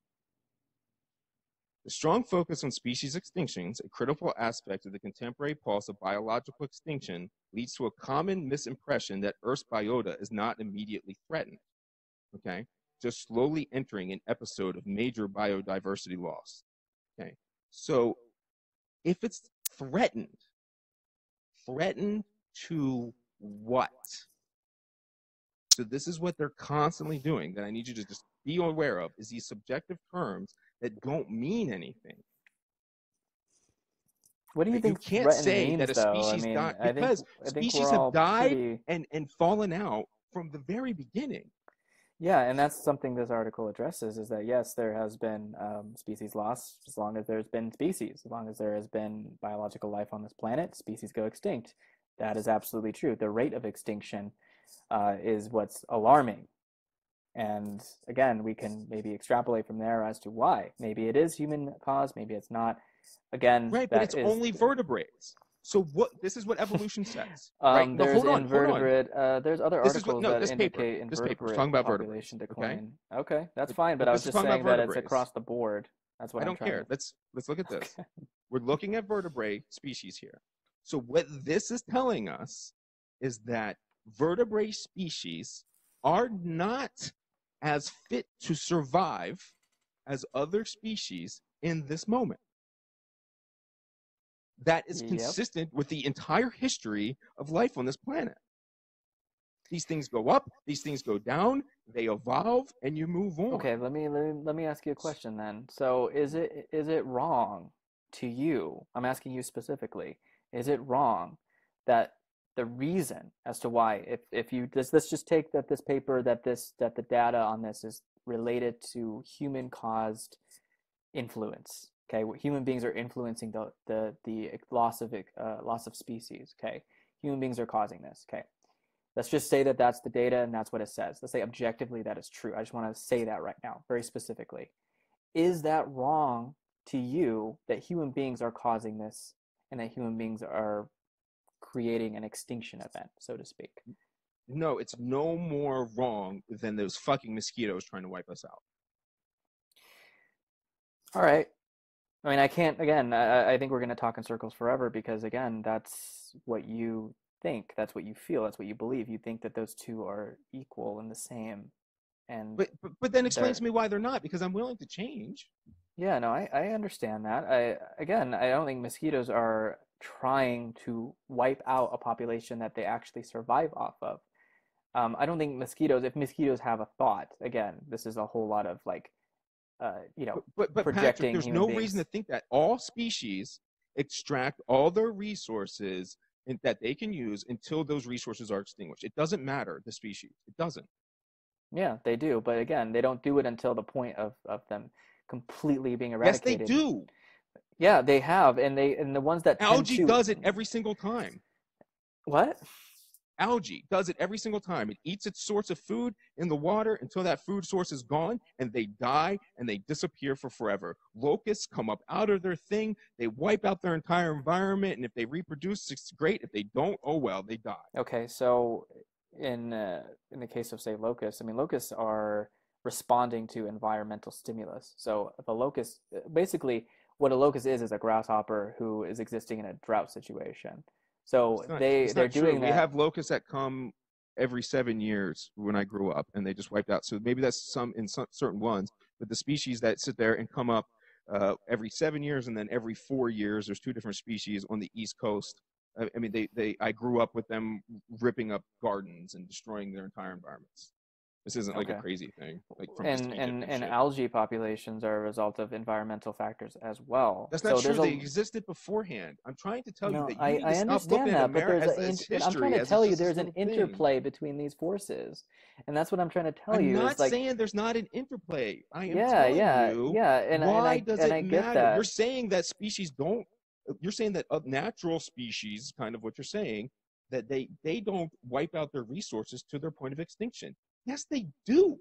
The strong focus on species extinctions, a critical aspect of the contemporary pulse of biological extinction, leads to a common misimpression that Earth's biota is not immediately threatened, okay? Just slowly entering an episode of major biodiversity loss, okay? So if it's threatened to what? So this is what they're constantly doing that I need you to just be aware of, is these subjective terms that don't mean anything. What do you think you can't threatened say means, that a though? species I mean, died I because think species we're have all died pretty... and fallen out from the very beginning. Yeah, and that's something this article addresses, is that yes, there has been species loss as long as there's been species. As long as there has been biological life on this planet, species go extinct. That is absolutely true. The rate of extinction is what's alarming. And again, we can maybe extrapolate from there as to why. Maybe it is human caused, maybe it's not. Again, right, but it's only vertebrates. So what? This is what evolution says, right? There's invertebrate. There's other articles that indicate invertebrate talking about population decline. Okay, that's but, fine. But I was just saying that it's across the board. That's what I don't care. Let's look at this. Okay. We're looking at vertebrate species here. So what this is telling us is that vertebrate species are not as fit to survive as other species in this moment. That is consistent with the entire history of life on this planet. These things go up, these things go down, they evolve, and you move on. Okay, let me ask you a question then. So is it wrong to you? I'm asking you specifically. Is it wrong that the reason as to why, if you let's just take that this paper that the data on this is related to human caused influence. Okay, human beings are influencing the loss of species. Okay, human beings are causing this. Okay, let's just say that that's the data and that's what it says. Let's say objectively that is true. I just want to say that right now, very specifically. Is that wrong to you that human beings are causing this and that human beings are creating an extinction event, so to speak? No, it's no more wrong than those fucking mosquitoes trying to wipe us out. All right. I mean, I can't, again, I think we're going to talk in circles forever because, again, that's what you think. That's what you feel. That's what you believe. You think that those two are equal and the same. And But then explain to me why they're not, because I'm willing to change. Yeah, no, I understand that. I don't think mosquitoes are trying to wipe out a population that they actually survive off of. I don't think if mosquitoes have a thought, again, this is a whole lot of like, but projecting Patrick, there's no beings. reason to think that all species extract all their resources that they can use until those resources are extinguished. It doesn't matter the species. It doesn't. Yeah, they do. But again, they don't do it until the point of them completely being eradicated. Yes, they do. Yeah, they have. And the ones that algae does it every single time. What? Algae does it every single time. It eats its source of food in the water until that food source is gone, and they die and they disappear for forever. Locusts come up out of their thing, they wipe out their entire environment, and if they reproduce, it's great. If they don't, oh well, they die. Okay, so in the case of, say, locusts, I mean, locusts are responding to environmental stimulus. So if a locust, basically what a locust is a grasshopper who is existing in a drought situation. So they're doing that. We have locusts that come every 7 years when I grew up, and they just wiped out. So maybe that's some certain ones, but the species that sit there and come up every 7 years and then every 4 years, there's two different species on the East Coast. I mean, I grew up with them ripping up gardens and destroying their entire environments. This isn't like a Okay. crazy thing, like from just Egypt And shit. algae populations are a result of environmental factors as well. That's not So true. there's They a existed beforehand. I'm trying to tell you no, that you need to I stop looking understand at that, but America there's as but I'm trying history, to as tell it's you just this there's an little thing. interplay between these forces, and that's what I'm trying to tell I'm you. not Is like, saying there's not an interplay. I am yeah, telling yeah, you yeah, and why does and it I get matter? that. You're saying that species don't. You're saying that natural species, kind of what you're saying, that they don't wipe out their resources to their point of extinction. Yes, they do.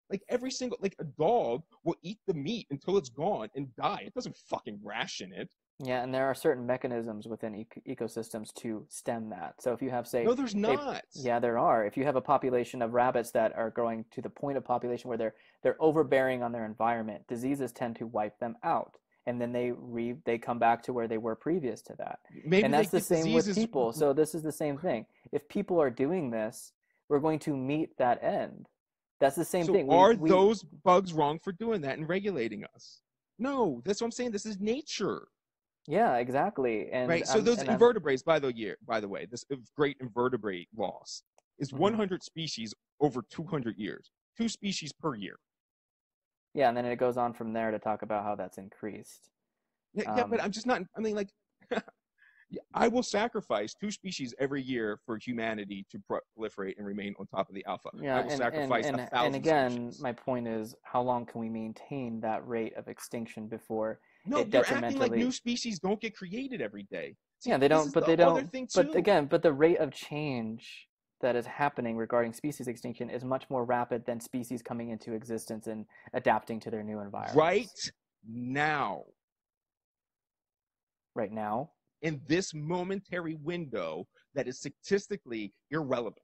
Like every single, like a dog will eat the meat until it's gone and die. It doesn't fucking ration it. Yeah, and there are certain mechanisms within ecosystems to stem that. So if you have, say, No, there's not. yeah, there are. If you have a population of rabbits that are growing to the point of population where they're overbearing on their environment, diseases tend to wipe them out, and then they come back to where they were previous to that. Maybe And that's the same with diseases. people. So this is the same thing. If people are doing this, we're going to meet that end. That's the same thing. Are those bugs wrong for doing that and regulating us? No, that's what I'm saying. This is nature. Yeah, exactly. And right. So those invertebrates, by the way, this great invertebrate loss is 100 species over 200 years, 2 species per year. Yeah, and then it goes on from there to talk about how that's increased. Yeah, but I'm just not. I mean, like, I will sacrifice 2 species every year for humanity to proliferate and remain on top of the alpha. Yeah, I will sacrifice 1,000 and again, species. my point is, how long can we maintain that rate of extinction before No, it you're detrimentally... acting like new species don't get created every day. See, yeah, they don't, but they don't. Thing but too. again, but the rate of change that is happening regarding species extinction is much more rapid than species coming into existence and adapting to their new environments. Right now. Right now? In this momentary window that is statistically irrelevant.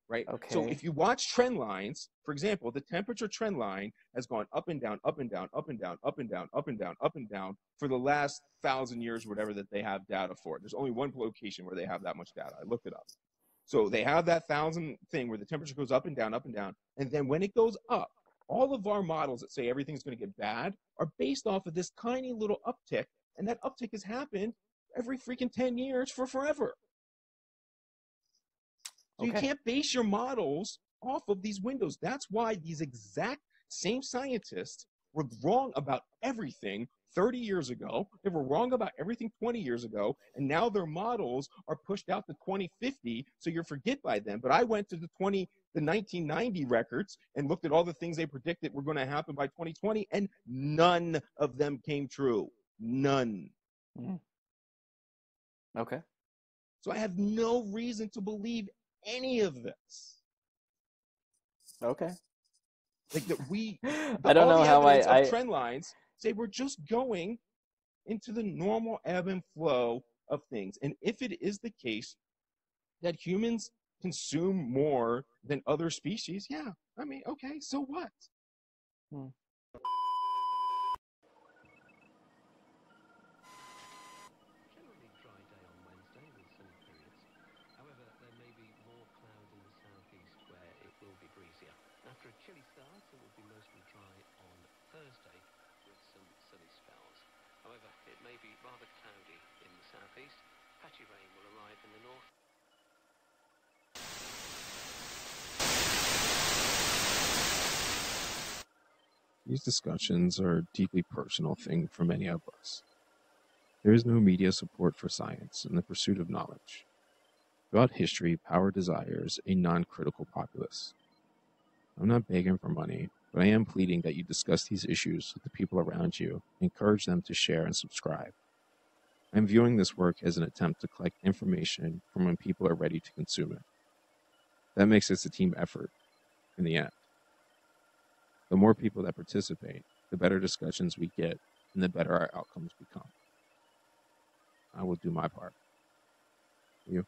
Right? Okay. So if you watch trend lines, for example, the temperature trend line has gone up and down, up and down, up and down, up and down, up and down, up and down for the last 1,000 years, whatever that they have data for. There's only one location where they have that much data. I looked it up. So they have that 1,000 thing where the temperature goes up and down, and then when it goes up, all of our models that say everything's going to get bad are based off of this tiny little uptick, and that uptick has happened every freaking 10 years for forever. So you can't base your models off of these windows. That's why these exact same scientists were wrong about everything 30 years ago. They were wrong about everything 20 years ago. And now their models are pushed out to 2050, so you're forget by them. But I went to the 1990 records and looked at all the things they predicted were going to happen by 2020, and none of them came true. None. Okay. So I have no reason to believe any of this. Okay. Like that I don't know how I trend lines say we're just going into the normal ebb and flow of things. And if it is the case that humans consume more than other species, yeah, I mean, okay, so what? After a chilly start, it will be mostly dry on Thursday with some sunny spells. However, it may be rather cloudy in the southeast. Patchy rain will arrive in the north. These discussions are a deeply personal thing for many of us. There is no media support for science and the pursuit of knowledge. Throughout history, power desires a non-critical populace. I'm not begging for money, but I am pleading that you discuss these issues with the people around you and encourage them to share and subscribe. I'm viewing this work as an attempt to collect information from when people are ready to consume it. That makes this a team effort in the end. The more people that participate, the better discussions we get and the better our outcomes become. I will do my part. You?